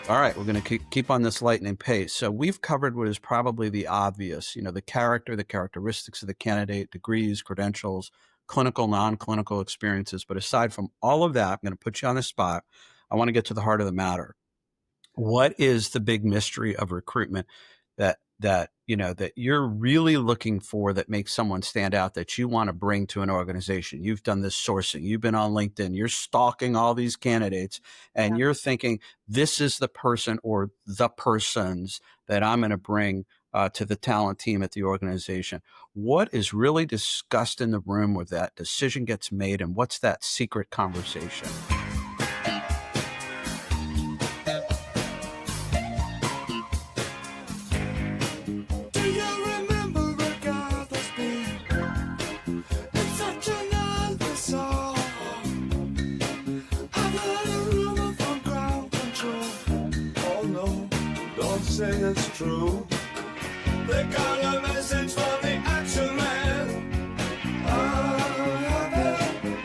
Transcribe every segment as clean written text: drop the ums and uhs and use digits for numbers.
All right, we're going to keep on this lightning pace. So we've covered what is probably the obvious, the character, the characteristics of the candidate, degrees, credentials, clinical, non-clinical experiences. But aside from all of that, I'm going to put you on the spot. I want to get to the heart of the matter. What is the big mystery of recruitment that you're really looking for that makes someone stand out, that you want to bring to an organization? You've done this sourcing, you've been on LinkedIn, you're stalking all these candidates, and you're thinking, this is the person or the persons that I'm going to bring to the talent team at the organization. What is really discussed in the room where that decision gets made, and what's that secret conversation? Say it's true. They got a message from the action man.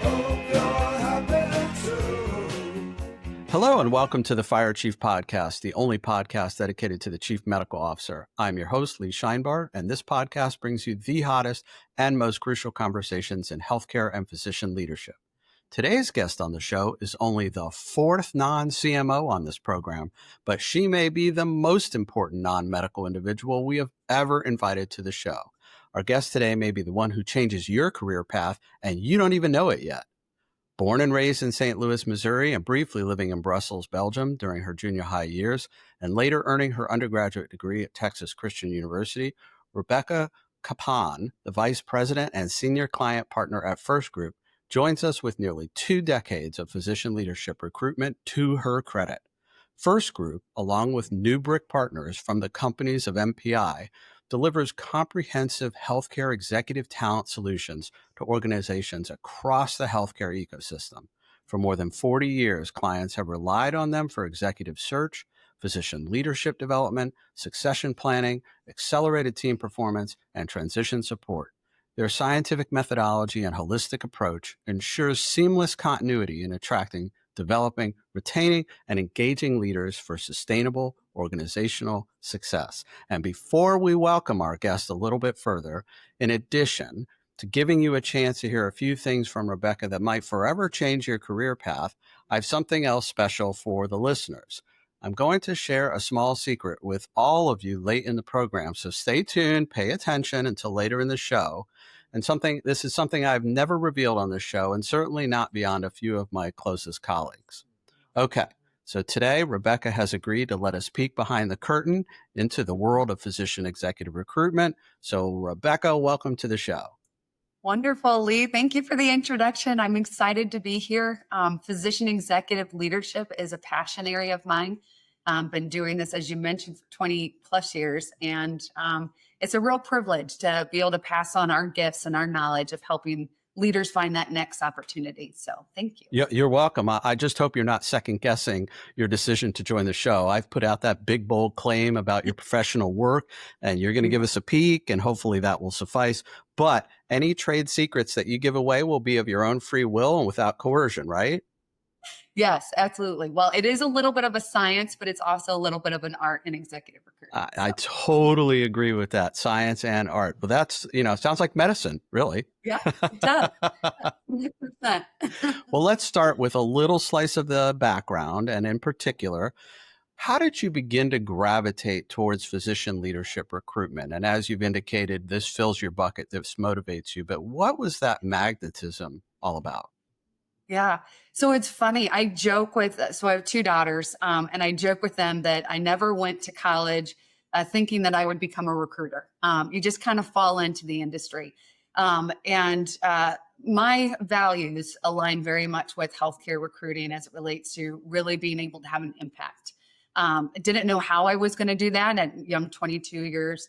Hope you're happy too. Hello and welcome to the Fire Chief Podcast, the only podcast dedicated to the Chief Medical Officer. I'm your host, Lee Scheinbart, and this podcast brings you the hottest and most crucial conversations in healthcare and physician leadership. Today's guest on the show is only the fourth non-CMO on this program, but she may be the most important non-medical individual we have ever invited to the show. Our guest today may be the one who changes your career path, and you don't even know it yet. Born and raised in St. Louis, Missouri, and briefly living in Brussels, Belgium during her junior high years, and later earning her undergraduate degree at Texas Christian University, Rebecca Kapphahn, the vice president and senior client partner at Furst Group, joins us with nearly 2 decades of physician leadership recruitment to her credit. Furst Group, along with New Brick Partners from the companies of MPI, delivers comprehensive healthcare executive talent solutions to organizations across the healthcare ecosystem. For more than 40 years, clients have relied on them for executive search, physician leadership development, succession planning, accelerated team performance, and transition support. Their scientific methodology and holistic approach ensures seamless continuity in attracting, developing, retaining, and engaging leaders for sustainable organizational success. And before we welcome our guest a little bit further, in addition to giving you a chance to hear a few things from Rebecca that might forever change your career path, I have something else special for the listeners. I'm going to share a small secret with all of you late in the program, so stay tuned, pay attention until later in the show. And this is something I've never revealed on this show, and certainly not beyond a few of my closest colleagues. Okay, so today Rebecca has agreed to let us peek behind the curtain into the world of physician executive recruitment. So Rebecca, welcome to the show. Wonderful, Lee. Thank you for the introduction. I'm excited to be here. Physician executive leadership is a passion area of mine. Been doing this, as you mentioned, for 20 plus years. And it's a real privilege to be able to pass on our gifts and our knowledge of helping leaders find that next opportunity. So thank you. You're welcome. I just hope you're not second guessing your decision to join the show. I've put out that big, bold claim about your professional work, and you're going to give us a peek, and hopefully that will suffice. But any trade secrets that you give away will be of your own free will and without coercion, right? Yes, absolutely. Well, it is a little bit of a science, but it's also a little bit of an art in executive recruitment. I totally agree with that. Science and art. But that's, sounds like medicine, really. Yeah, it does. 100%. Well, let's start with a little slice of the background. And in particular, how did you begin to gravitate towards physician leadership recruitment? And as you've indicated, this fills your bucket, this motivates you. But what was that magnetism all about? Yeah. So it's funny. I have 2 daughters, and I joke with them that I never went to college thinking that I would become a recruiter. You just kind of fall into the industry. And my values align very much with healthcare recruiting as it relates to really being able to have an impact. I didn't know how I was going to do that at young 22 years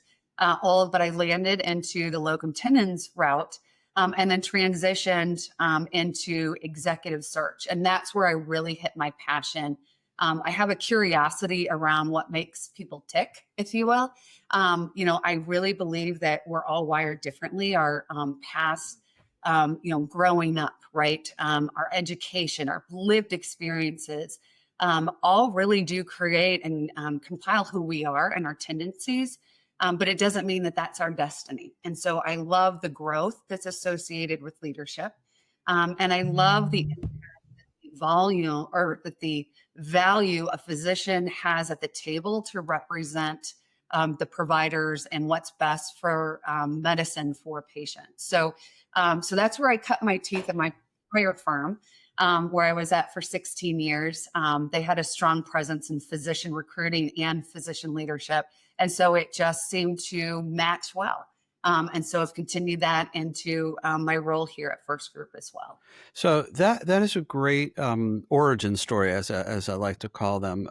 old, but I landed into the locum tenens route. And then transitioned into executive search. And that's where I really hit my passion. I have a curiosity around what makes people tick, if you will. I really believe that we're all wired differently. Our past, growing up, right? Our education, our lived experiences, all really do create and compile who we are and our tendencies. But it doesn't mean that that's our destiny. And so I love the growth that's associated with leadership. And I love the volume or that the value a physician has at the table to represent the providers and what's best for medicine for patients. So that's where I cut my teeth in my prior firm, where I was at for 16 years. They had a strong presence in physician recruiting and physician leadership. And so it just seemed to match well. And so I've continued that into my role here at Furst Group as well. So that is a great origin story, as I like to call them.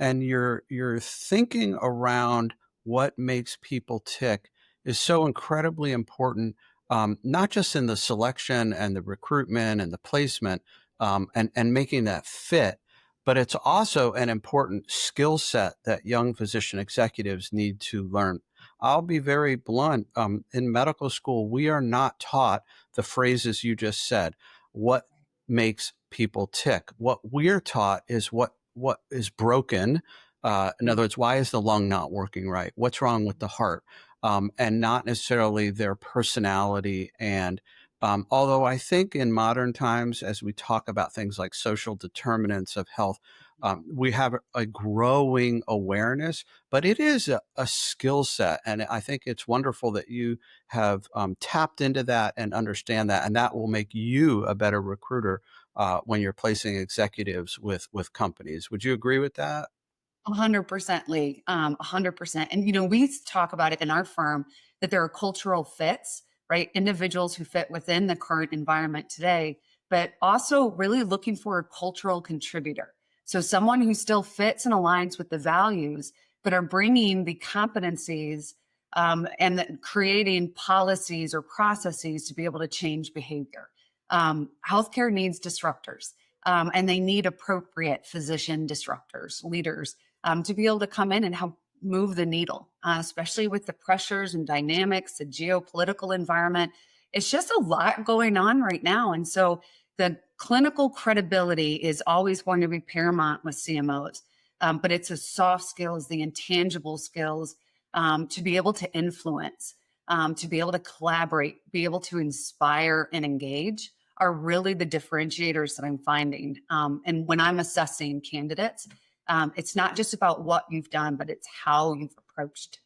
And your thinking around what makes people tick is so incredibly important, not just in the selection and the recruitment and the placement, and making that fit, but it's also an important skill set that young physician executives need to learn. I'll be very blunt. In medical school, we are not taught the phrases you just said. What makes people tick? What we're taught is what is broken. In other words, why is the lung not working right? What's wrong with the heart? And not necessarily their personality. And although I think in modern times, as we talk about things like social determinants of health, we have a growing awareness, but it is a skill set. And I think it's wonderful that you have tapped into that and understand that. And that will make you a better recruiter when you're placing executives with companies. Would you agree with that? 100% Lee, 100%. And, you know, we talk about it in our firm that there are cultural fits, right? Individuals who fit within the current environment today, but also really looking for a cultural contributor. So someone who still fits and aligns with the values, but are bringing the competencies creating policies or processes to be able to change behavior. Healthcare needs disruptors, and they need appropriate physician disruptors, leaders, to be able to come in and help move the needle, especially with the pressures and dynamics, the geopolitical environment. It's just a lot going on right now. And so the clinical credibility is always going to be paramount with CMOs, but it's the soft skills, the intangible skills to be able to influence, to be able to collaborate, be able to inspire and engage are really the differentiators that I'm finding. And when I'm assessing candidates, it's not just about what you've done, but it's how you've approached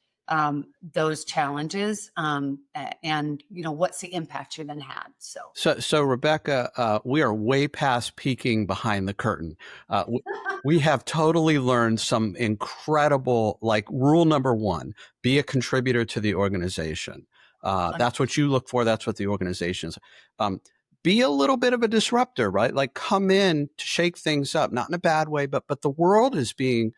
those challenges, and you know what's the impact you then had. So Rebecca, we are way past peeking behind the curtain. We have totally learned some incredible, like rule number one: be a contributor to the organization. That's what you look for. That's what the organization is. Be a little bit of a disruptor, right? Like come in to shake things up, not in a bad way, but the world is being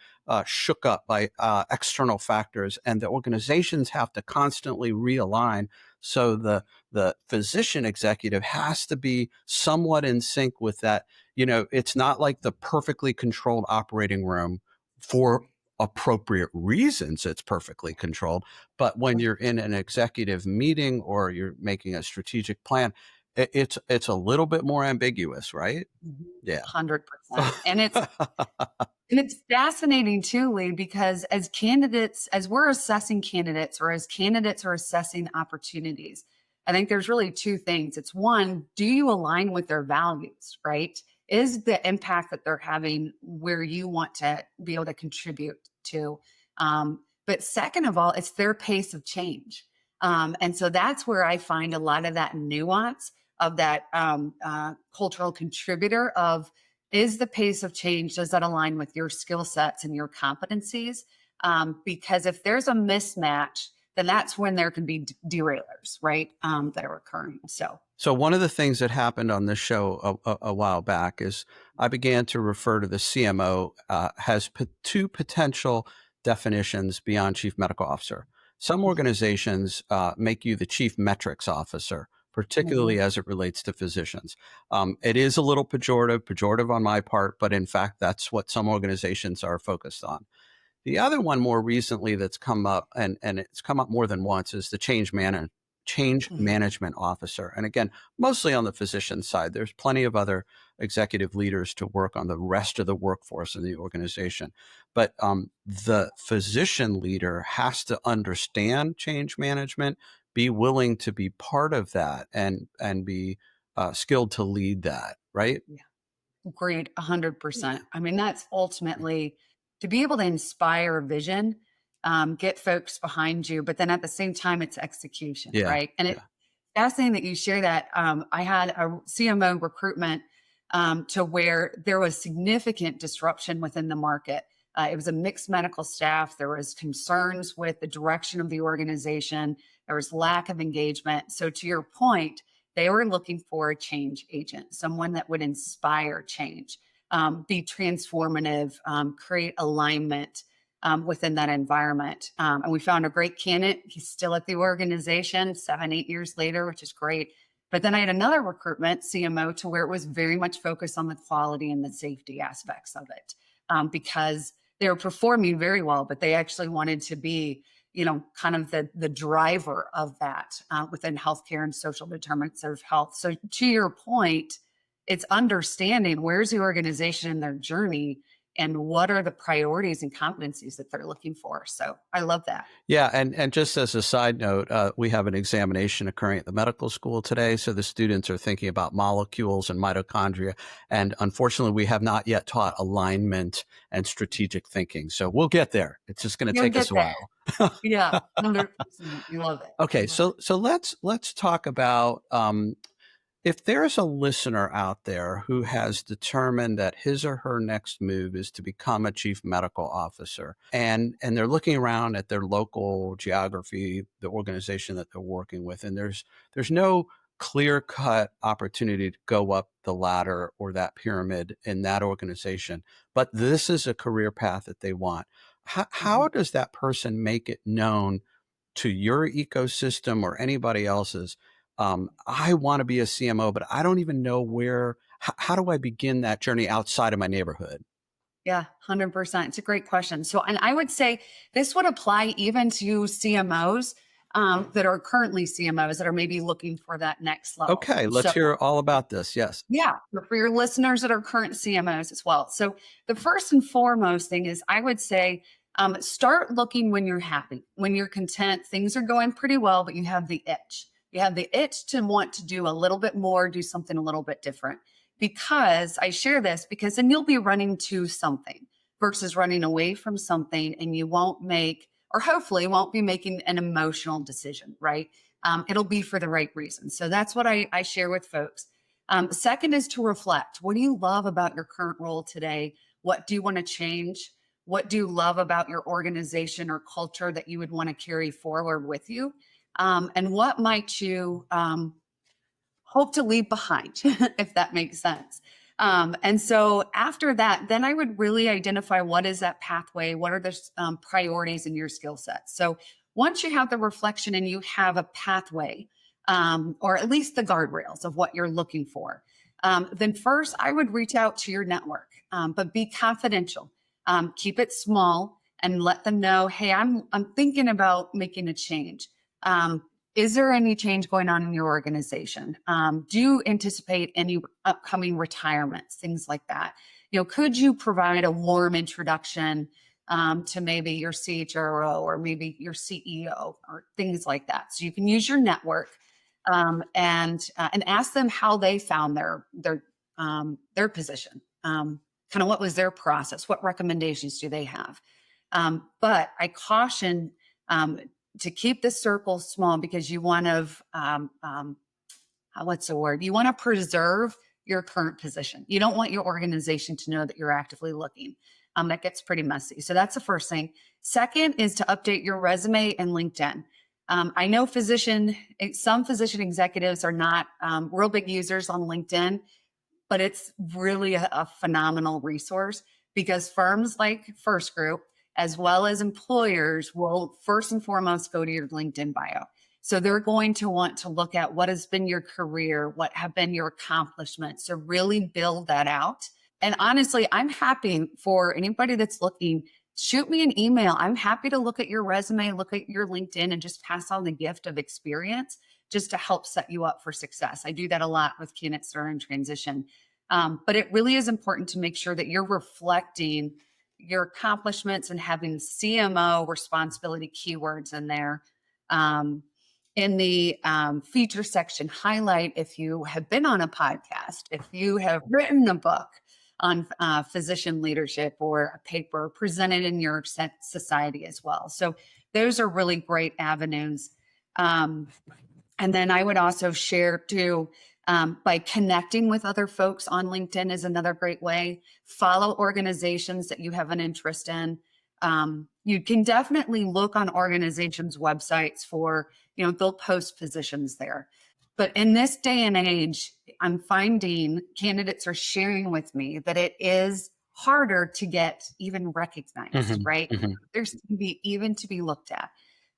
shook up by external factors, and the organizations have to constantly realign. So the physician executive has to be somewhat in sync with that. You know, it's not like the perfectly controlled operating room for appropriate reasons. It's perfectly controlled. But when you're in an executive meeting or you're making a strategic plan, it's a little bit more ambiguous, right? Yeah. 100%. And it's fascinating too, Lee, because as candidates, as we're assessing candidates or as candidates are assessing opportunities, I think there's really two things. It's one, do you align with their values, right? Is the impact that they're having where you want to be able to contribute to? But second of all, it's their pace of change. And so that's where I find a lot of that nuance of that cultural contributor of, is the pace of change, does that align with your skill sets and your competencies? Because if there's a mismatch, then that's when there can be derailers, right, that are occurring. So one of the things that happened on this show a while back is I began to refer to the CMO has two potential definitions beyond chief medical officer. Some organizations make you the chief metrics officer, particularly as it relates to physicians. It is a little pejorative on my part, but in fact, that's what some organizations are focused on. The other one more recently that's come up, and it's come up more than once, is the change management officer. And again, mostly on the physician side. There's plenty of other executive leaders to work on the rest of the workforce in the organization. But the physician leader has to understand change management, be willing to be part of that, and be skilled to lead that, right? Agreed, 100%. I mean, that's ultimately to be able to inspire vision, get folks behind you, but then at the same time, it's execution, Yeah. right? And it's fascinating that you share that. I had a CMO recruitment to where there was significant disruption within the market. It was a mixed medical staff. There was concerns with the direction of the organization. There was lack of engagement. So to your point, they were looking for a change agent, someone that would inspire change, be transformative, create alignment within that environment. And we found a great candidate. He's still at the organization 7-8 years later, which is great. But then I had another recruitment CMO to where it was very much focused on the quality and the safety aspects of it, because they were performing very well, but they actually wanted to be, kind of the driver of that within healthcare and social determinants of health. So to your point, it's understanding where's the organization in their journey and what are the priorities and competencies that they're looking for. So I love that. Yeah, and just as a side note, we have an examination occurring at the medical school today. So the students are thinking about molecules and mitochondria. And unfortunately, we have not yet taught alignment and strategic thinking. So we'll get there. It's just going to You'll take us get a there. while. Yeah, 100%. You love it. Okay, so let's talk about if there's a listener out there who has determined that his or her next move is to become a chief medical officer, and they're looking around at their local geography, the organization that they're working with, and there's no clear-cut opportunity to go up the ladder or that pyramid in that organization, but this is a career path that they want. How does that person make it known to your ecosystem or anybody else's? I want to be a CMO, but I don't even know how do I begin that journey outside of my neighborhood? Yeah, 100%. It's a great question. So, and I would say this would apply even to CMOs that are currently CMOs that are maybe looking for that next level. Okay, let's hear all about this. Yes. Yeah, but for your listeners that are current CMOs as well. So the first and foremost thing is I would say start looking when you're happy, when you're content, things are going pretty well, but you have the itch. You have the itch to want to do a little bit more, do something a little bit different. Because I share this because then you'll be running to something versus running away from something, and you won't make, or hopefully won't be making an emotional decision, right? It'll be for the right reason. So that's what I share with folks. Second is to reflect. What do you love about your current role today? What do you want to change? What do you love about your organization or culture that you would want to carry forward with you? And what might you hope to leave behind, if that makes sense? And so after that, then I would really identify what is that pathway? What are the priorities in your skill sets? So once you have the reflection and you have a pathway, or at least the guardrails of what you're looking for, then first I would reach out to your network, but be confidential. Keep it small and let them know, hey, I'm thinking about making a change. Is there any change going on in your organization? Do you anticipate any upcoming retirements, things like that? Could you provide a warm introduction to maybe your CHRO or maybe your CEO or things like that? So you can use your network and ask them how they found their position. Kind of what was their process? What recommendations do they have? But I caution to keep the circle small because you want to, what's the word? You want to preserve your current position. You don't want your organization to know that you're actively looking. That gets pretty messy. So that's the first thing. Second is to update your resume and LinkedIn. I know some physician executives are not real big users on LinkedIn, but it's really a phenomenal resource because firms like Furst Group, as well as employers, will first and foremost go to your LinkedIn bio. So they're going to want to look at what has been your career, what have been your accomplishments, to really build that out. And honestly, I'm happy for anybody that's looking, shoot me an email. I'm happy to look at your resume, look at your LinkedIn, and just pass on the gift of experience just to help set you up for success. I do that a lot with candidates that are in transition. But it really is important to make sure that you're reflecting your accomplishments and having CMO responsibility keywords in there. In the feature section, highlight if you have been on a podcast, if you have written a book on physician leadership or a paper presented in your society as well. So those are really great avenues. And then I would also share too, by connecting with other folks on LinkedIn is another great way. Follow organizations that you have an interest in. You can definitely look on organizations' websites for, they'll post positions there. But in this day and age, I'm finding candidates are sharing with me that it is harder to get even recognized, right? There's to be looked at.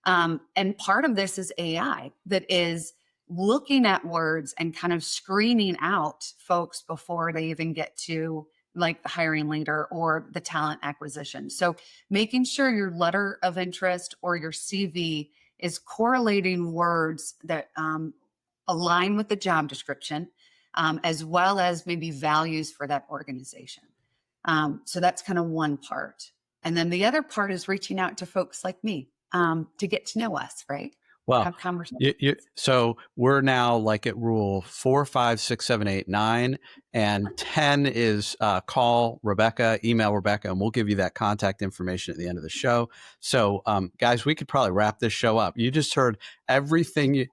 And part of this is AI that is looking at words and kind of screening out folks before they even get to like the hiring leader or the talent acquisition. So making sure your letter of interest or your CV is correlating words that align with the job description, as well as maybe values for that organization. So that's kind of one part. And then the other part is reaching out to folks like me to get to know us, right? Well, have conversations. So we're now like at rule 4, 5, 6, 7, 8, 9, and 10 is call Rebecca, email Rebecca, and we'll give you that contact information at the end of the show. So guys, we could probably wrap this show up. You just heard everything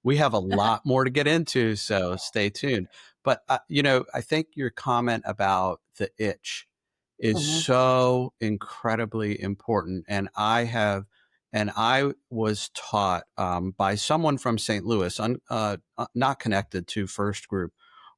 we have a lot more to get into, so stay tuned. But, I think your comment about the itch is so incredibly important. And I was taught by someone from St. Louis, not connected to Furst Group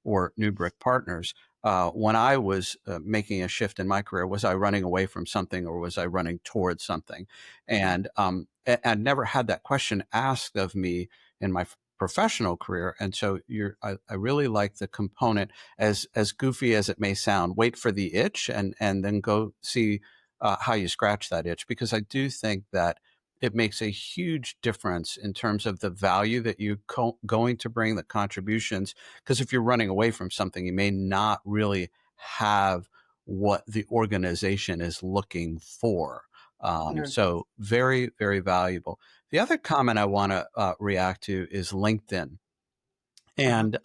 or New Brick Partners. When I was making a shift in my career, was I running away from something or was I running towards something? And I never had that question asked of me in my professional career. And so I really like the component, as goofy as it may sound, wait for the itch and then go see how you scratch that itch, because I do think that it makes a huge difference in terms of the value that you're going to bring, the contributions. Because if you're running away from something, you may not really have what the organization is looking for. So very, very valuable. The other comment I want to react to is LinkedIn. And,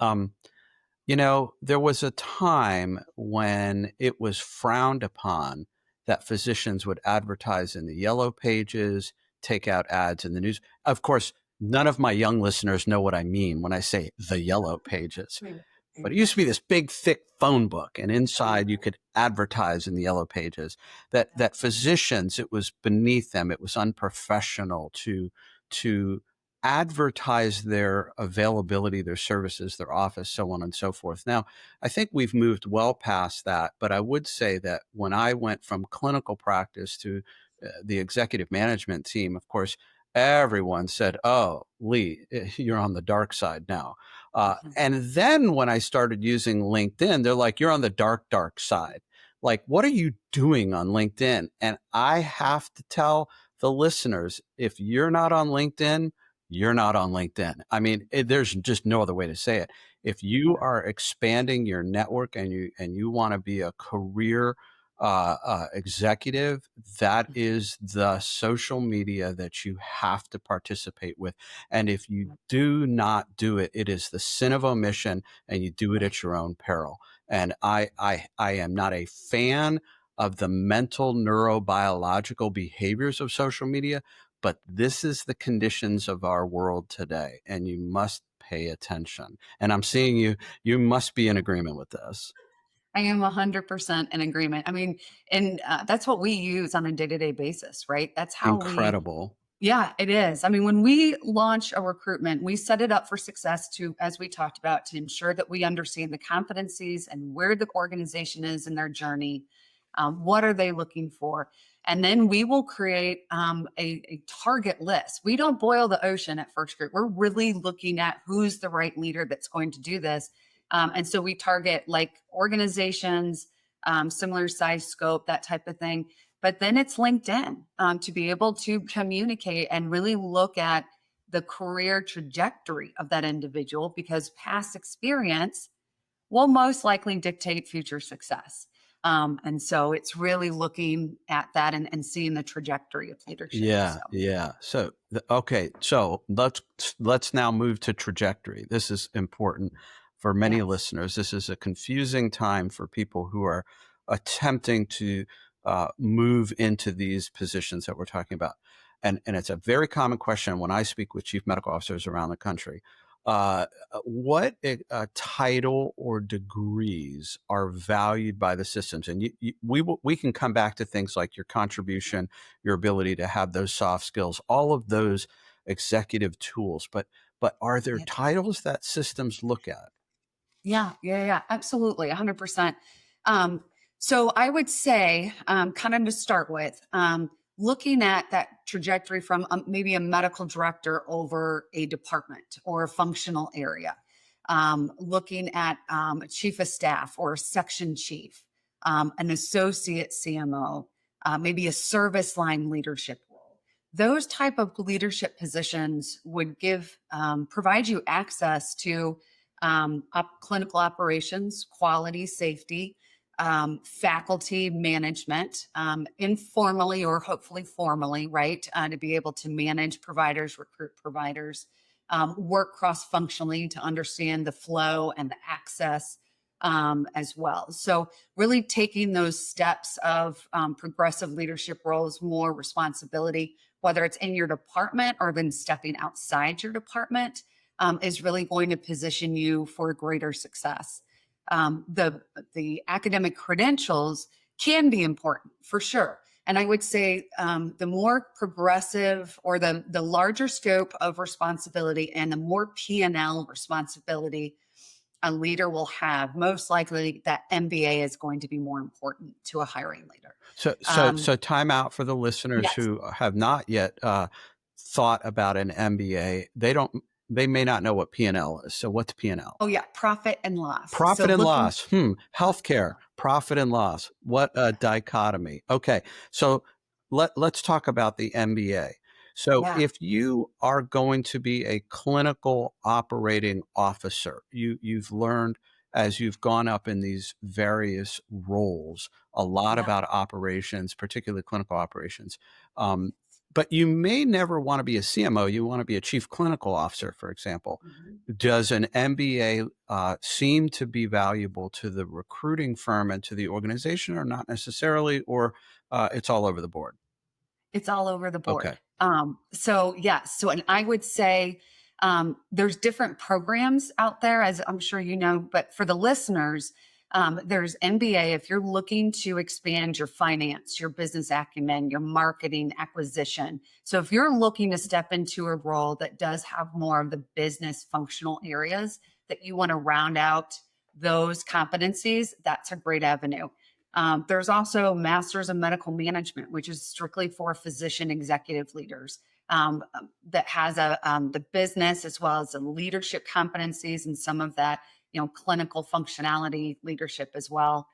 there was a time when it was frowned upon that physicians would advertise in the yellow pages, take out ads in the news. Of course, none of my young listeners know what I mean when I say the yellow pages. But it used to be this big, thick phone book, and inside you could advertise in the yellow pages. That physicians, it was beneath them. It was unprofessional to advertise their availability, their services, their office, so on and so forth. Now, I think we've moved well past that, but I would say that when I went from clinical practice to the executive management team, of course, everyone said, "Oh, Lee, you're on the dark side now." And then when I started using LinkedIn, they're like, "You're on the dark, dark side." Like, what are you doing on LinkedIn? And I have to tell the listeners, if you're not on LinkedIn, you're not on LinkedIn. I mean, there's just no other way to say it. If you are expanding your network and you want to be a career executive, that is the social media that you have to participate with. And if you do not do it, it is the sin of omission, and you do it at your own peril. And I am not a fan of the mental neurobiological behaviors of social media, but this is the conditions of our world today, and you must pay attention. And I'm seeing you must be in agreement with this. I am 100% in agreement. I mean, and that's what we use on a day-to-day basis, right? That's how Incredible. Yeah, it is. I mean, when we launch a recruitment, we set it up for success to, as we talked about, to ensure that we understand the competencies and where the organization is in their journey. What are they looking for? And then we will create a target list. We don't boil the ocean at Furst Group. We're really looking at who's the right leader that's going to do this. And so we target like organizations, similar size scope, that type of thing. But then it's LinkedIn to be able to communicate and really look at the career trajectory of that individual, because past experience will most likely dictate future success. And so it's really looking at that and seeing the trajectory of leadership. Yeah, So yeah. So, okay. So let's now move to trajectory. This is important for many yes, listeners. This is a confusing time for people who are attempting to move into these positions that we're talking about. And it's a very common question when I speak with chief medical officers around the country. What title or degrees are valued by the systems? And we can come back to things like your contribution, your ability to have those soft skills, all of those executive tools. But are there yeah, titles that systems look at? yeah, absolutely, 100%. So I would say, kind of to start with, looking at that trajectory from maybe a medical director over a department or a functional area, looking at a chief of staff or a section chief, an associate CMO, maybe a service line leadership role. Those type of leadership positions would provide you access to clinical operations, quality, safety, faculty management, informally or hopefully formally, right? To be able to manage providers, recruit providers, work cross functionally to understand the flow and the access as well. So, really taking those steps of progressive leadership roles, more responsibility, whether it's in your department or then stepping outside your department, is really going to position you for greater success. The academic credentials can be important for sure. And I would say the more progressive or the larger scope of responsibility and the more P&L responsibility a leader will have, most likely that MBA is going to be more important to a hiring leader. So time out for the listeners Yes. who have not yet thought about an MBA. They may not know what P&L is. So what's P&L? Oh yeah, profit and loss. So Profit and looking, loss. Healthcare, profit and loss. What a dichotomy. Okay. So let's talk about the MBA. So yeah. if you are going to be a clinical operating officer, you've learned as you've gone up in these various roles, a lot Yeah. about operations, particularly clinical operations. But you may never want to be a CMO. You want to be a chief clinical officer, for example. Mhm. Does an MBA seem to be valuable to the recruiting firm and to the organization, or not necessarily, or it's all over the board? It's all over the Okay. board. So yes, and I would say there's different programs out there, as I'm sure you know, but for the listeners, there's MBA if you're looking to expand your finance, your business acumen, your marketing acquisition. So if you're looking to step into a role that does have more of the business functional areas that you want to round out those competencies, that's a great avenue. There's also Masters of Medical Management, which is strictly for physician executive leaders, that has the business as well as the leadership competencies and some of that, clinical functionality leadership as well.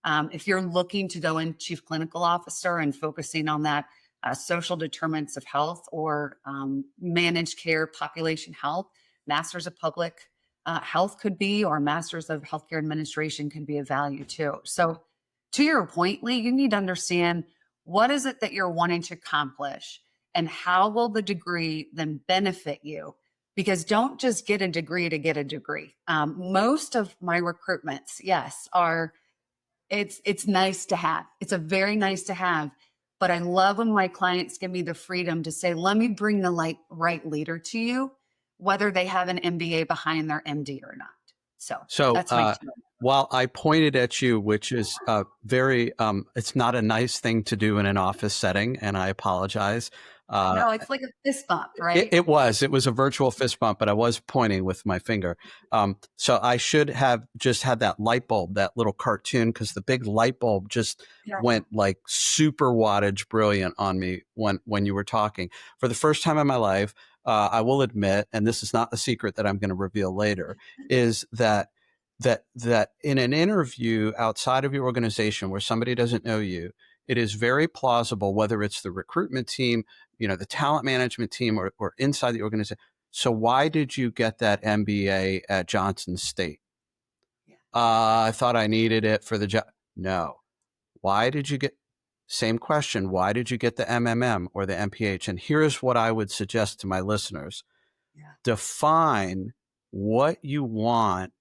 If you're looking to go in chief clinical officer and focusing on that social determinants of health or managed care population health, Masters of Public Health could be, or Masters of Healthcare Administration could be of value too. So to your point, Lee, you need to understand what is it that you're wanting to accomplish and how will the degree then benefit you? Because don't just get a degree to get a degree. Most of my recruitments, yes, it's nice to have. It's a very nice to have. But I love when my clients give me the freedom to say, let me bring the right leader to you, whether they have an MBA behind their MD or not. So So that's my two. while I pointed at you, which is it's not a nice thing to do in an office setting, and I apologize. No, it's like a fist bump, It, right? it was. It was a virtual fist bump, but I was pointing with my finger. So I should have just had that light bulb, that little cartoon, because the big light bulb just Yeah. went like super wattage brilliant on me when you were talking. For the first time in my life, I will admit, and this is not the secret that I'm going to reveal later, is that in an interview outside of your organization where somebody doesn't know you, it is very plausible, whether it's the recruitment team, the talent management team, or inside the organization. So why did you get that MBA at Johnson State? I thought I needed it for the job. No. Why did you get, same question, why did you get the MMM or the MPH? And here's what I would suggest to my listeners. Yeah. Define what you want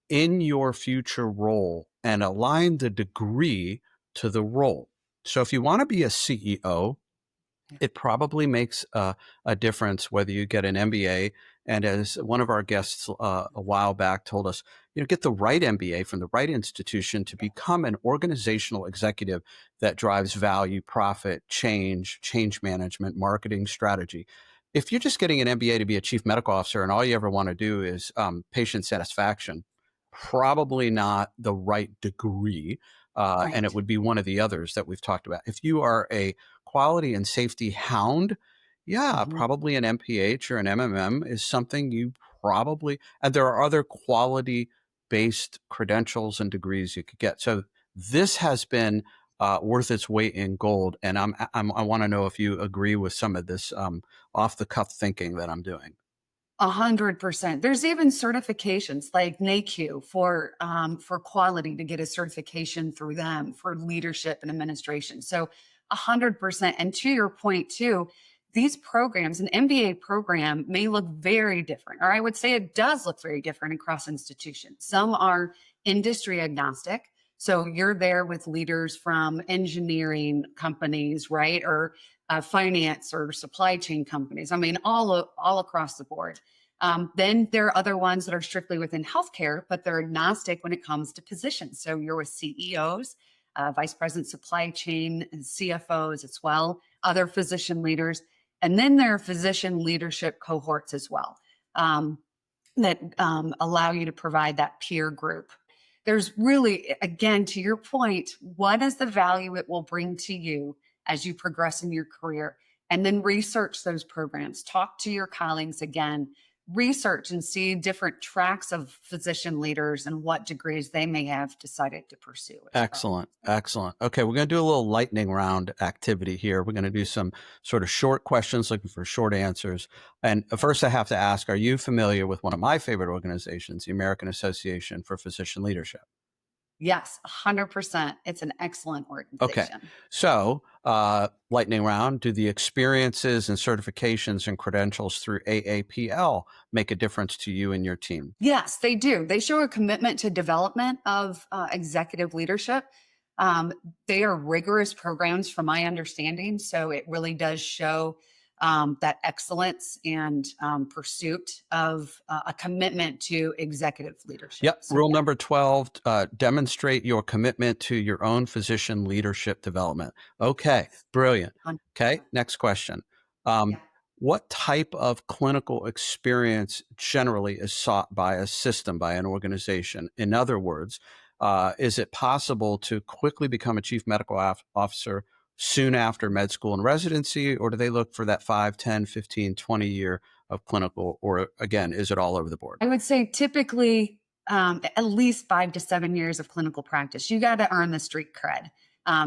in your future role and align the degree to the role. So if you want to be a CEO, it probably makes a difference whether you get an MBA. And as one of our guests a while back told us, get the right MBA from the right institution to become an organizational executive that drives value, profit, change management, marketing strategy. If you're just getting an MBA to be a chief medical officer and all you ever want to do is patient satisfaction, probably not the right degree. And it would be one of the others that we've talked about. If you are a quality and safety hound, probably an MPH or an MMM is something you probably, and there are other quality based credentials and degrees you could get. So this has been worth its weight in gold. And I want to know if you agree with some of this off the cuff thinking that I'm doing. 100%. There's even certifications like NAQ for quality, to get a certification through them for leadership and administration. So 100%. And to your point too, these programs, an MBA program may look very different, or I would say it does look very different across institutions. Some are industry agnostic. So you're there with leaders from engineering companies, right? Or finance or supply chain companies. I mean, all across the board. Then there are other ones that are strictly within healthcare, but they're agnostic when it comes to positions. So you're with CEOs, vice president supply chain, and CFOs as well, other physician leaders. And then there are physician leadership cohorts as well that allow you to provide that peer group. There's really, again, to your point, what is the value it will bring to you as you progress in your career? And then research those programs, talk to your colleagues again, research and see different tracks of physician leaders and what degrees they may have decided to pursue. Excellent. Excellent. Okay. We're going to do a little lightning round activity here. We're going to do some sort of short questions, looking for short answers. And first I have to ask, are you familiar with one of my favorite organizations, the American Association for Physician Leadership? Yes, 100%. It's an excellent organization. Okay. So, lightning round, do the experiences and certifications and credentials through AAPL make a difference to you and your team? Yes, they do. They show a commitment to development of executive leadership. They are rigorous programs from my understanding. So it really does show that excellence and pursuit of a commitment to executive leadership. Yep. So, Rule number 12, demonstrate your commitment to your own physician leadership development. Okay. Brilliant. Okay. Next question. What type of clinical experience generally is sought by a system, by an organization? In other words, is it possible to quickly become a chief medical officer soon after med school and residency, or do they look for that 5, 10, 15, 20 year of clinical, or again, is it all over the board? I would say typically at least 5 to 7 years of clinical practice. You got to earn the street cred,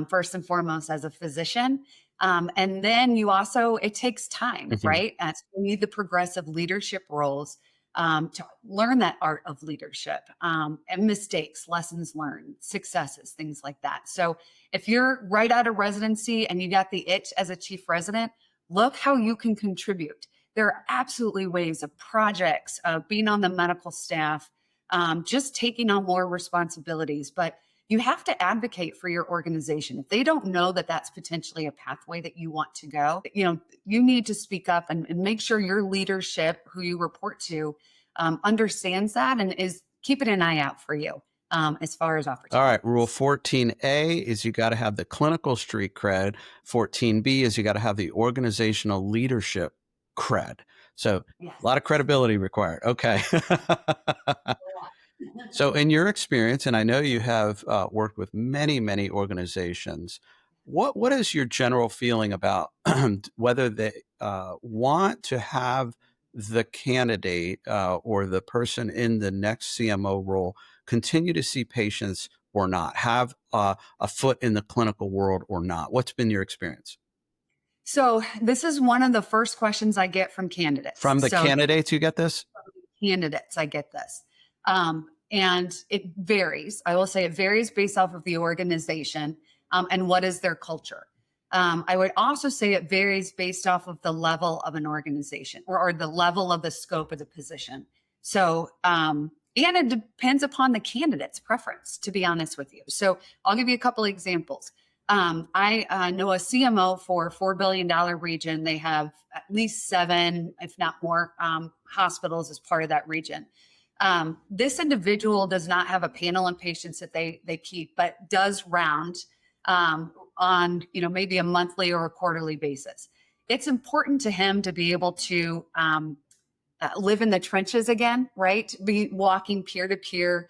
first and foremost as a physician. And then you also, it takes time, right? So you need the progressive leadership roles to learn that art of leadership, and mistakes, lessons learned, successes, things like that. So if you're right out of residency and you got the itch as a chief resident, look how you can contribute. There are absolutely ways of projects, being on the medical staff, just taking on more responsibilities. But you have to advocate for your organization. If they don't know that that's potentially a pathway that you want to go, you need to speak up and make sure your leadership, who you report to, understands that and is keeping an eye out for you as far as opportunities. All right. Rule 14A is you got to have the clinical street cred. 14B is you got to have the organizational leadership cred. So Yes. a lot of credibility required. Okay. So in your experience, and I know you have worked with many, many organizations, what is your general feeling about whether they want to have the candidate or the person in the next CMO role continue to see patients or not, have a foot in the clinical world or not? What's been your experience? So this is one of the first questions I get from candidates. From the candidates, you get this? Candidates, I get this. And it varies. I will say it varies based off of the organization and what is their culture. I would also say it varies based off of the level of an organization or the level of the scope of the position. So, and it depends upon the candidate's preference, to be honest with you. So I'll give you a couple of examples. I know a CMO for a $4 billion region. They have at least 7, if not more, hospitals as part of that region. This individual does not have a panel of patients that they keep, but does round on, maybe a monthly or a quarterly basis. It's important to him to be able to live in the trenches again, right? Be walking peer to peer,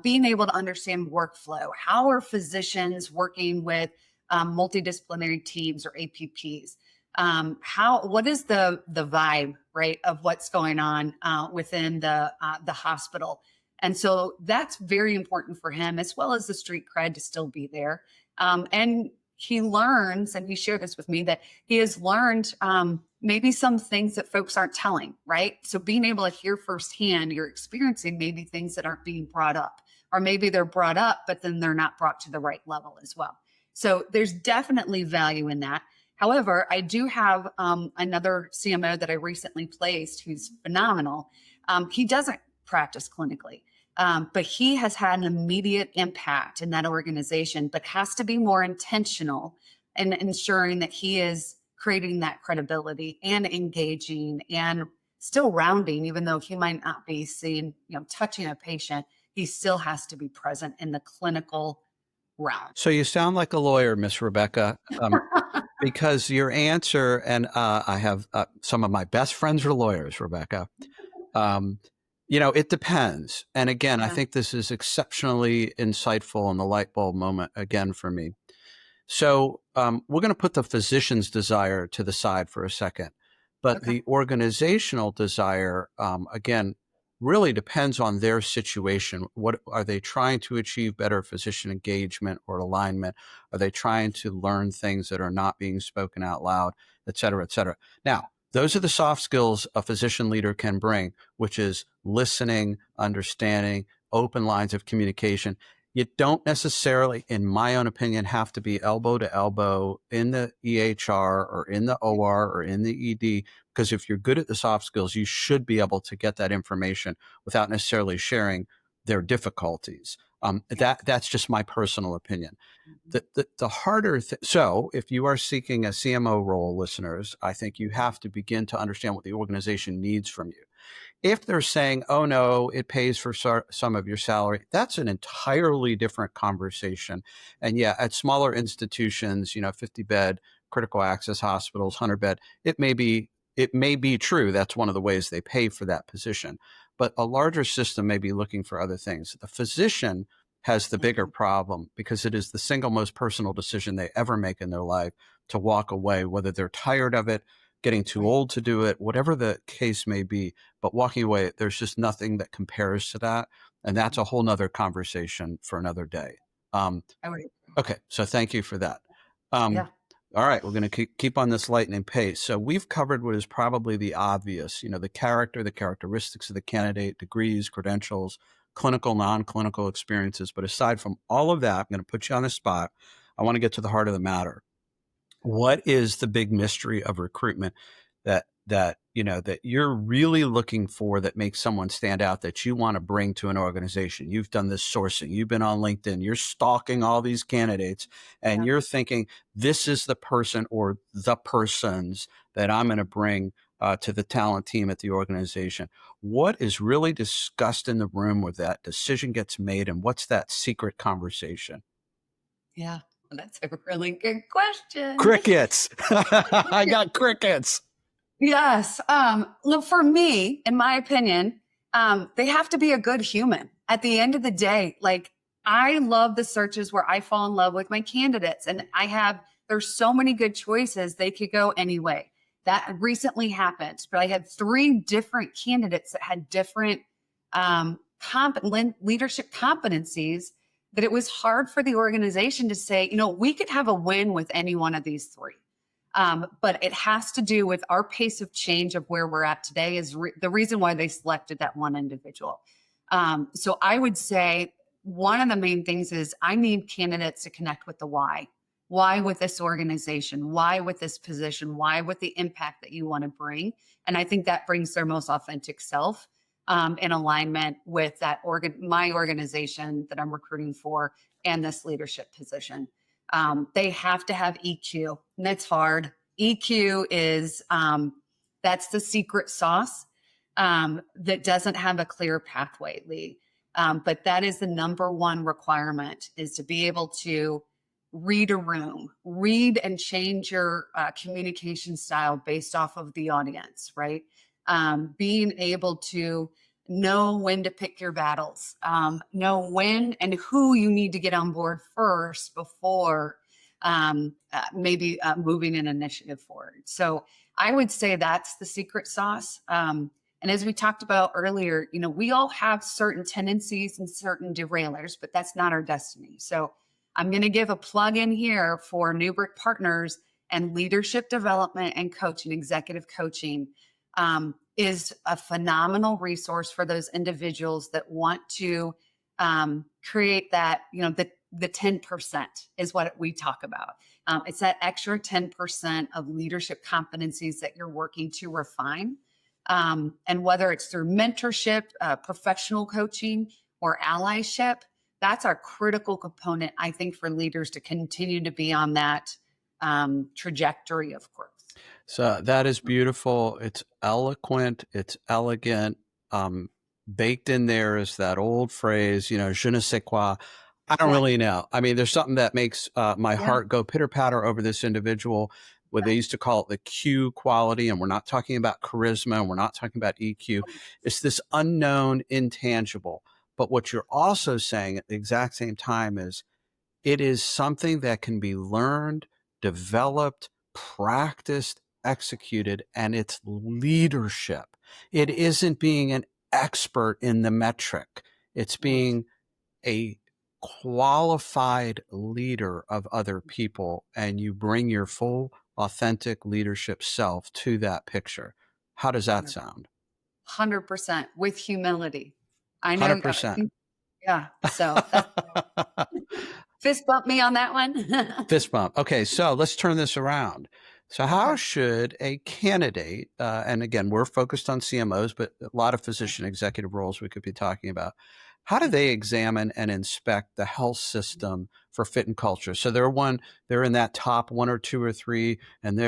being able to understand workflow. How are physicians working with multidisciplinary teams or APPs? What is the vibe, right, of what's going on within the hospital? And so that's very important for him, as well as the street cred to still be there. And he learns, and he shared this with me, that he has learned maybe some things that folks aren't telling, right? So being able to hear firsthand, you're experiencing maybe things that aren't being brought up, or maybe they're brought up, but then they're not brought to the right level as well. So there's definitely value in that. However, I do have another CMO that I recently placed who's phenomenal. He doesn't practice clinically. But he has had an immediate impact in that organization, but has to be more intentional in ensuring that he is creating that credibility and engaging and still rounding, even though he might not be seen, touching a patient, he still has to be present in the clinical round. So you sound like a lawyer, Miss Rebecca, because your answer, and I have some of my best friends are lawyers, Rebecca. It depends. And again, I think this is exceptionally insightful and the light bulb moment again for me. So we're going to put the physician's desire to the side for a second, but the organizational desire, again, really depends on their situation. What are they trying to achieve? Better physician engagement or alignment? Are they trying to learn things that are not being spoken out loud, et cetera, et cetera? Now, those are the soft skills a physician leader can bring, which is listening, understanding, open lines of communication. You don't necessarily, in my own opinion, have to be elbow to elbow in the EHR or in the OR or in the ED, because if you're good at the soft skills, you should be able to get that information without necessarily sharing their difficulties. That's just my personal opinion. The harder so if you are seeking a CMO role, listeners, I think you have to begin to understand what the organization needs from you. If they're saying, oh no, it pays for some of your salary, that's an entirely different conversation. And yeah, at smaller institutions, 50-bed critical access hospitals, 100-bed, it may be true. That's one of the ways they pay for that position. But a larger system may be looking for other things. The physician has the bigger problem because it is the single most personal decision they ever make in their life to walk away, whether they're tired of it, getting too old to do it, whatever the case may be. But walking away, there's just nothing that compares to that. And that's a whole nother conversation for another day. Okay, so thank you for that. All right, we're going to keep on this lightning pace. So we've covered what is probably the obvious, the character, the characteristics of the candidate, degrees, credentials, clinical, non-clinical experiences. But aside from all of that, I'm going to put you on the spot. I want to get to the heart of the matter. What is the big mystery of recruitment that you're really looking for that makes someone stand out, that you want to bring to an organization? You've done this sourcing. You've been on LinkedIn. You're stalking all these candidates, and you're thinking, this is the person or the persons that I'm going to bring to the talent team at the organization. What is really discussed in the room where that decision gets made, and what's that secret conversation? Yeah, that's a really good question. Crickets. I got crickets. Yes. Look, for me, in my opinion, they have to be a good human. At the end of the day, I love the searches where I fall in love with my candidates, and there's so many good choices. They could go any way. That recently happened, but I had 3 different candidates that had different leadership competencies, that it was hard for the organization to say, we could have a win with any one of these 3. But it has to do with our pace of change of where we're at today is the reason why they selected that one individual. So I would say one of the main things is I need candidates to connect with the why. Why with this organization? Why with this position? Why with the impact that you want to bring? And I think that brings their most authentic self in alignment with that my organization that I'm recruiting for and this leadership position. They have to have EQ, and that's hard. EQ is that's the secret sauce that doesn't have a clear pathway, Lee. But that is the number one requirement, is to be able to read a room, read and change your communication style based off of the audience, right? Being able to know when to pick your battles, know when and who you need to get on board first before maybe moving an initiative forward. So I would say that's the secret sauce. And as we talked about earlier, we all have certain tendencies and certain derailers, but that's not our destiny. So I'm going to give a plug in here for Newbrick Partners, and leadership development and coaching, executive coaching is a phenomenal resource for those individuals that want to create that, the 10% is what we talk about. It's that extra 10% of leadership competencies that you're working to refine. And whether it's through mentorship, professional coaching, or allyship, that's our critical component, I think, for leaders to continue to be on that trajectory of growth. So that is beautiful. It's eloquent. It's elegant. Baked in there is that old phrase, je ne sais quoi. I don't really know. I mean, there's something that makes my heart go pitter patter over this individual. What they used to call it the Q quality, and we're not talking about charisma, and we're not talking about EQ. It's this unknown intangible. But what you're also saying at the exact same time is it is something that can be learned, developed, practiced, executed, and it's leadership. It isn't being an expert in the metric. It's being a qualified leader of other people, and you bring your full authentic leadership self to that picture. How does that sound? 100% with humility. I know. 100%. Yeah. So fist bump me on that one. Fist bump. Okay. So let's turn this around. So how should a candidate, and again, we're focused on CMOs, but a lot of physician executive roles we could be talking about. How do they examine and inspect the health system for fit and culture? So they're in that top 1 or 2 or 3, and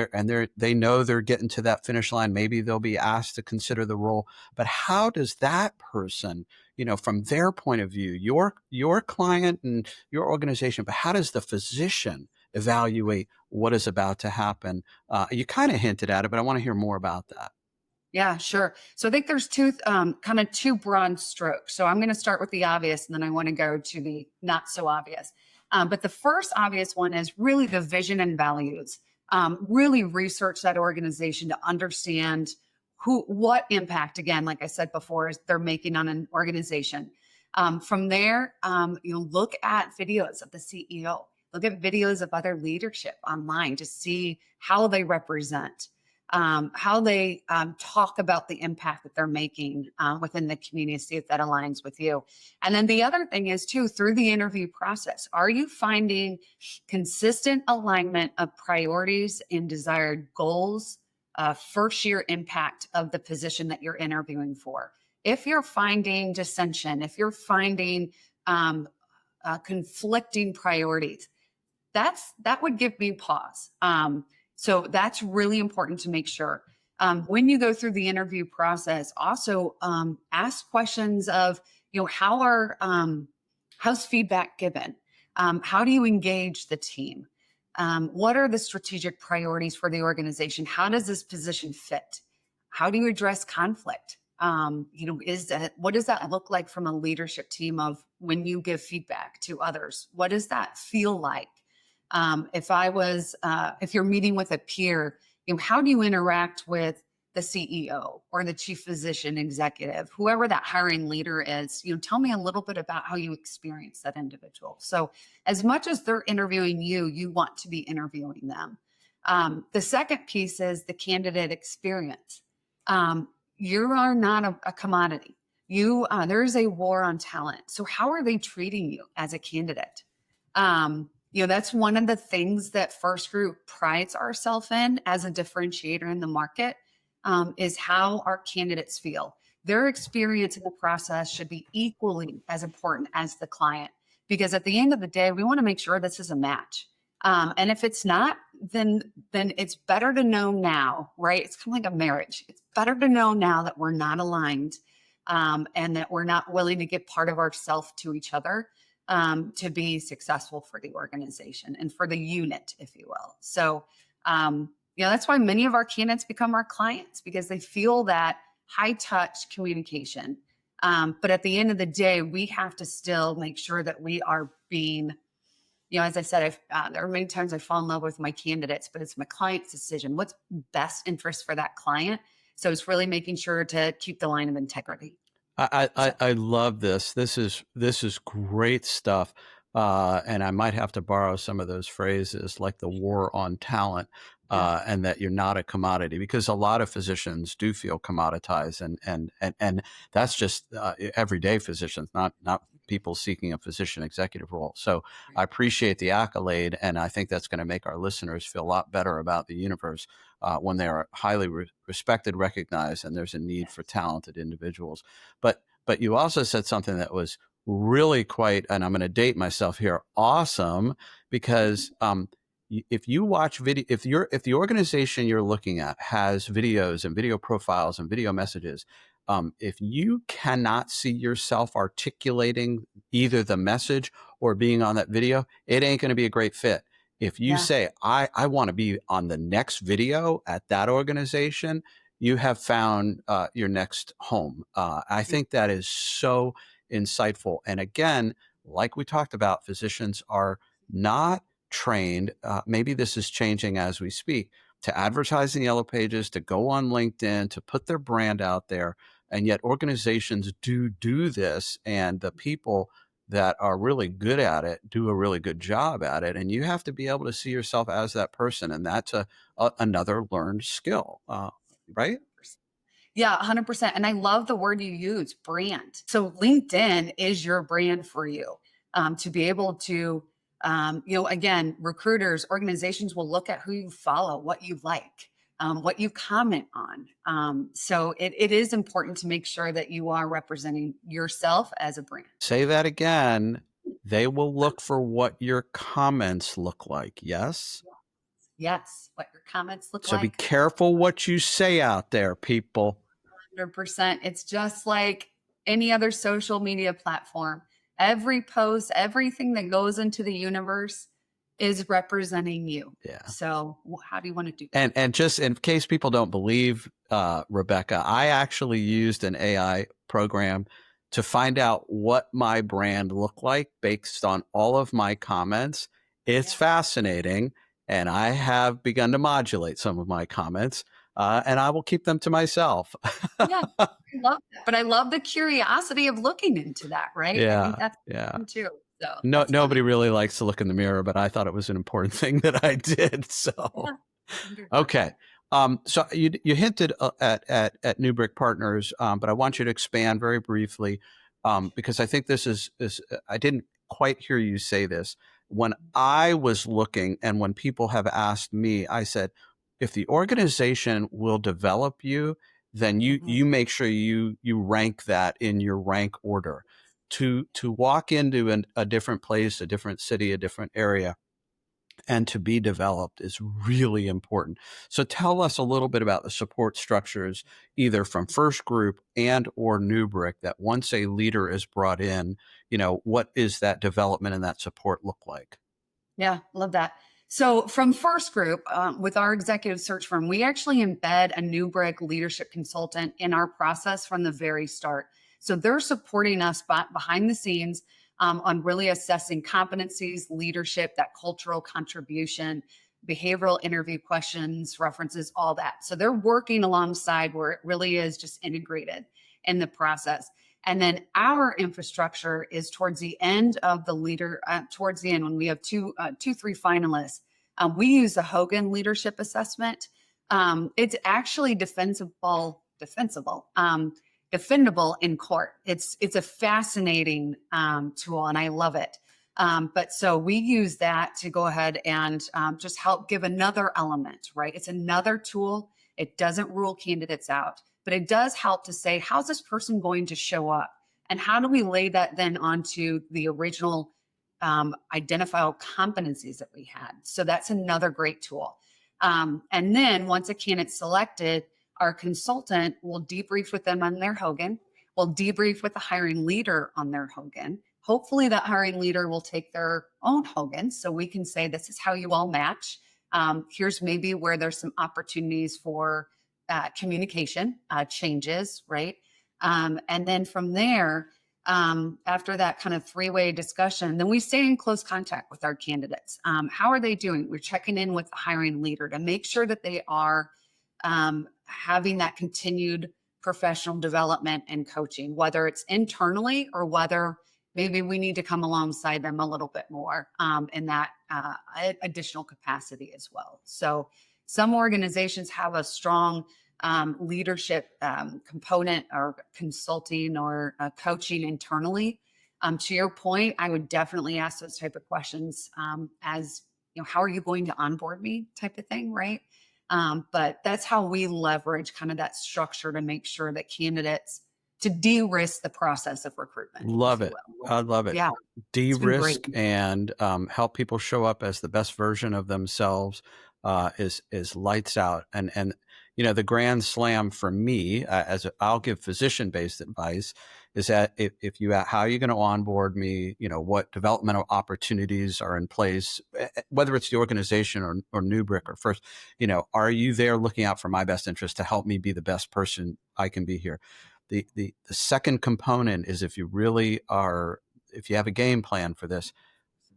they know they're getting to that finish line. Maybe they'll be asked to consider the role, but how does that person, from their point of view, your client and your organization, but how does the physician evaluate what is about to happen? You kind of hinted at it, but I want to hear more about that. Yeah, sure. So I think there's two broad strokes. So I'm going to start with the obvious, and then I want to go to the not so obvious. But the first obvious one is really the vision and values. Really research that organization to understand what impact, again, like I said before, is they're making on an organization. From there, look at videos of the CEO. Look at videos of other leadership online to see how they represent. How they talk about the impact that they're making within the community, see if that aligns with you. And then the other thing is too, through the interview process, are you finding consistent alignment of priorities and desired goals, first year impact of the position that you're interviewing for? If you're finding dissension, if you're finding conflicting priorities, that would give me pause. So that's really important to make sure. When you go through the interview process, also ask questions of, how's feedback given? How do you engage the team? What are the strategic priorities for the organization? How does this position fit? How do you address conflict? What does that look like from a leadership team of when you give feedback to others? What does that feel like? If you're meeting with a peer, how do you interact with the CEO or the chief physician executive, whoever that hiring leader is? Tell me a little bit about how you experience that individual. So as much as they're interviewing you, you want to be interviewing them. The second piece is the candidate experience. You are not a commodity. there is a war on talent. So how are they treating you as a candidate? That's one of the things that Furst Group prides ourselves in as a differentiator in the market, is how our candidates feel. Their experience in the process should be equally as important as the client, because at the end of the day, we want to make sure this is a match. And if it's not, then it's better to know now, right? It's kind of like a marriage. It's better to know now that we're not aligned, and that we're not willing to give part of ourself to each other, to be successful for the organization and for the unit, if you will. So, that's why many of our candidates become our clients, because they feel that high touch communication. But at the end of the day, we have to still make sure that we are being, as I said, there are many times I fall in love with my candidates, but it's my client's decision. What's best interest for that client? So it's really making sure to keep the line of integrity. I love this. This is great stuff. And I might have to borrow some of those phrases like the war on talent, and that you're not a commodity, because a lot of physicians do feel commoditized, and that's just everyday physicians, not people seeking a physician executive role. So I appreciate the accolade, and I think that's going to make our listeners feel a lot better about the universe when they are highly respected, recognized, and there's a need for talented individuals. But you also said something that was really quite, and I'm going to date myself here, awesome, because if you watch video, if the organization you're looking at has videos and video profiles and video messages, if you cannot see yourself articulating either the message or being on that video, it ain't going to be a great fit. If you say, I want to be on the next video at that organization, you have found your next home. I think that is so insightful. And again, like we talked about, physicians are not trained. Maybe this is changing as we speak, to advertise in Yellow Pages, to go on LinkedIn, to put their brand out there. And yet organizations do this, and the people that are really good at it do a really good job at it. And you have to be able to see yourself as that person. And that's another learned skill, right? Yeah, 100%. And I love the word you use, brand. So LinkedIn is your brand for you, to be able to, again, recruiters, organizations will look at who you follow, what you like, what you comment on. So it is important to make sure that you are representing yourself as a brand. Say that again. They will look for what your comments look like. Yes? Yes, what your comments look So like. be careful what you say out there, people. 100%. It's just like any other social media platform. Every post, everything that goes into the universe is representing you. Yeah. So how do you want to do that? And just in case people don't believe, Rebecca, I actually used an AI program to find out what my brand looked like based on all of my comments. It's fascinating. And I have begun to modulate some of my comments, and I will keep them to myself. Yeah, I love that. But I love the curiosity of looking into that, right? I think that's fun too. So nobody really likes to look in the mirror, but I thought it was an important thing that I did. So, okay. So you hinted at New Brick Partners, but I want you to expand very briefly, because I think this is I didn't quite hear you say this. When I was looking, and when people have asked me, I said, if the organization will develop you, then you make sure you rank that in your rank order. To walk into a different place, a different city, a different area, and to be developed is really important. So tell us a little bit about the support structures, either from Furst Group and or New Brick, that once a leader is brought in, what is that development and that support look like? Yeah, love that. So from Furst Group, with our executive search firm, we actually embed a New Brick leadership consultant in our process from the very start. So they're supporting us behind the scenes, on really assessing competencies, leadership, that cultural contribution, behavioral interview questions, references, all that. So they're working alongside where it really is just integrated in the process. And then our infrastructure is towards the end of towards the end, when we have three finalists, we use the Hogan Leadership Assessment. It's actually defensible. defendable in court. It's a fascinating tool, and I love it. But so we use that to go ahead and just help give another element, right? It's another tool. It doesn't rule candidates out, but it does help to say, how's this person going to show up? And how do we lay that then onto the original identifiable competencies that we had? So that's another great tool. And then once a candidate's selected, our consultant will debrief with them on their Hogan. We'll debrief with the hiring leader on their Hogan. Hopefully that hiring leader will take their own Hogan so we can say, this is how you all match. Here's maybe where there's some opportunities for communication changes, right? And then from there, after that kind of three-way discussion, then we stay in close contact with our candidates. How are they doing? We're checking in with the hiring leader to make sure that they are having that continued professional development and coaching, whether it's internally or whether maybe we need to come alongside them a little bit more in that additional capacity as well. So some organizations have a strong leadership component or consulting or coaching internally. To your point, I would definitely ask those type of questions as, how are you going to onboard me type of thing, right? But that's how we leverage kind of that structure to make sure that candidates to de-risk the process of recruitment. Love it. I love it. Yeah. De-risk and help people show up as the best version of themselves is lights out. And the grand slam for me, I'll give physician-based advice, is that if you how are you going to onboard me, what developmental opportunities are in place, whether it's the organization or Newbrick or Furst, are you there looking out for my best interest to help me be the best person I can be here? The second component is if you have a game plan for this,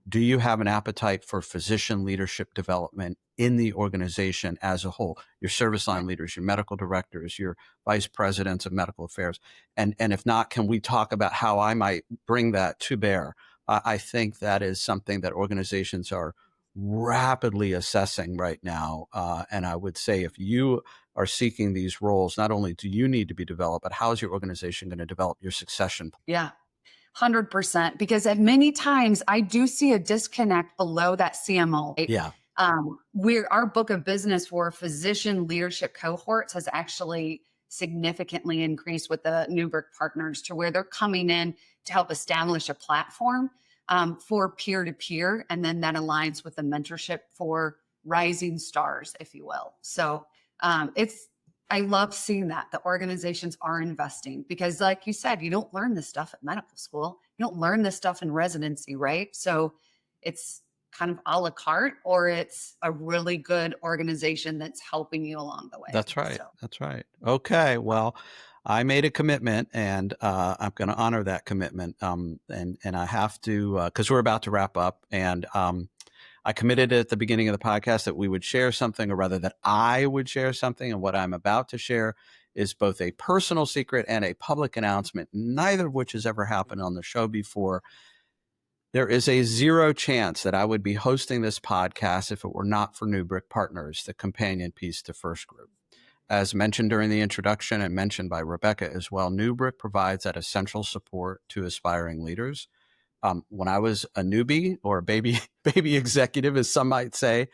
do you have an appetite for physician leadership development in the organization as a whole? Your service line leaders, your medical directors, your vice presidents of medical affairs. And if not, can we talk about how I might bring that to bear? I think that is something that organizations are rapidly assessing right now. And I would say if you are seeking these roles, not only do you need to be developed, but how is your organization going to develop your succession plan? Yeah. 100%, because at many times I do see a disconnect below that CMO. Right? Yeah. Our book of business for physician leadership cohorts has actually significantly increased with the Newbrick partners to where they're coming in to help establish a platform for peer-to-peer. And then that aligns with the mentorship for rising stars, if you will. So I love seeing that the organizations are investing because, like you said, you don't learn this stuff at medical school. You don't learn this stuff in residency, right? So it's kind of a la carte, or it's a really good organization that's helping you along the way. That's right. So. That's right. Okay. Well, I made a commitment, and I'm going to honor that commitment. And I have to, because we're about to wrap up, and I committed at the beginning of the podcast that we would share something, or rather that I would share something. And what I'm about to share is both a personal secret and a public announcement, neither of which has ever happened on the show before. There is a 0 chance that I would be hosting this podcast if it were not for Newbrick Partners, the companion piece to Furst Group. As mentioned during the introduction and mentioned by Rebecca as well, Newbrick provides that essential support to aspiring leaders. When I was a newbie or a baby executive, as some might say,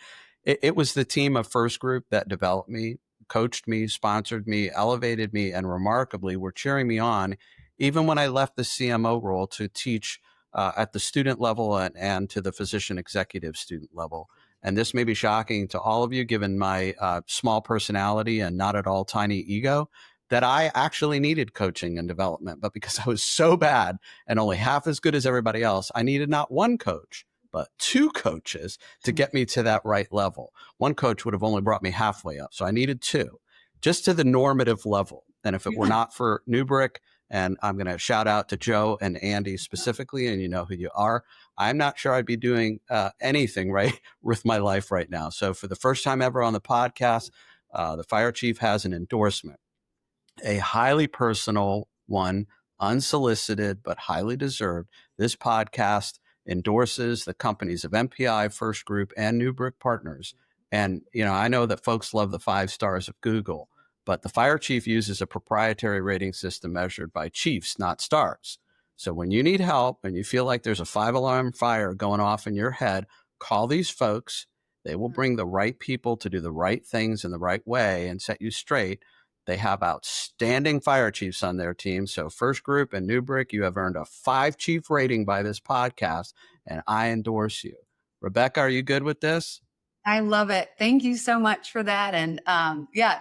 it was the team of Furst Group that developed me, coached me, sponsored me, elevated me, and remarkably were cheering me on, even when I left the CMO role to teach at the student level and to the physician executive student level. And this may be shocking to all of you, given my small personality and not at all tiny ego, that I actually needed coaching and development. But because I was so bad and only half as good as everybody else, I needed not one coach, but 2 coaches to get me to that right level. One coach would have only brought me halfway up. So I needed 2, just to the normative level. And if it were not for Newbrick, and I'm going to shout out to Joe and Andy specifically, and you know who you are, I'm not sure I'd be doing anything right with my life right now. So for the first time ever on the podcast, the fire chief has an endorsement. A highly personal one, unsolicited, but highly deserved. This podcast endorses the companies of MPI, Furst Group, and Newbrick Partners. And, I know that folks love the 5 stars of Google, But the fire chief uses a proprietary rating system measured by chiefs, not stars. So when you need help and you feel like there's a 5-alarm fire going off in your head, call these folks. They will bring the right people to do the right things in the right way and set you straight. They have outstanding fire chiefs on their team. So Furst Group and Newbrick, you have earned a 5-chief rating by this podcast, and I endorse you. Rebecca, are you good with this? I love it. Thank you so much for that. And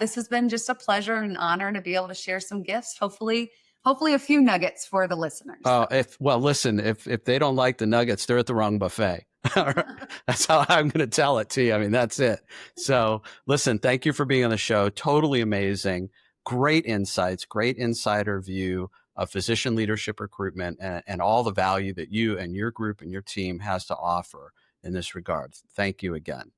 this has been just a pleasure and honor to be able to share some gifts. Hopefully a few nuggets for the listeners. Oh, listen, if they don't like the nuggets, they're at the wrong buffet. That's how I'm going to tell it to you. I mean, that's it. So listen, thank you for being on the show. Totally amazing. Great insights, great insider view of physician leadership recruitment and all the value that you and your group and your team has to offer in this regard. Thank you again.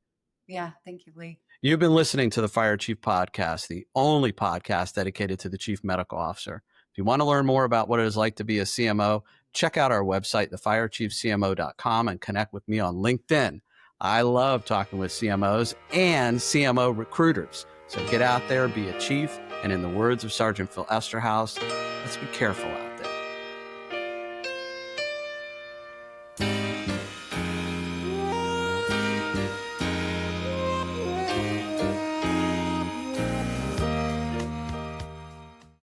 Yeah. Thank you, Lee. You've been listening to the Fire Chief Podcast, the only podcast dedicated to the Chief Medical Officer. If you want to learn more about what it is like to be a CMO, check out our website, thefirechiefcmo.com, and connect with me on LinkedIn. I love talking with CMOs and CMO recruiters. So get out there, be a chief, and in the words of Sergeant Phil Esterhaus, let's be careful out there.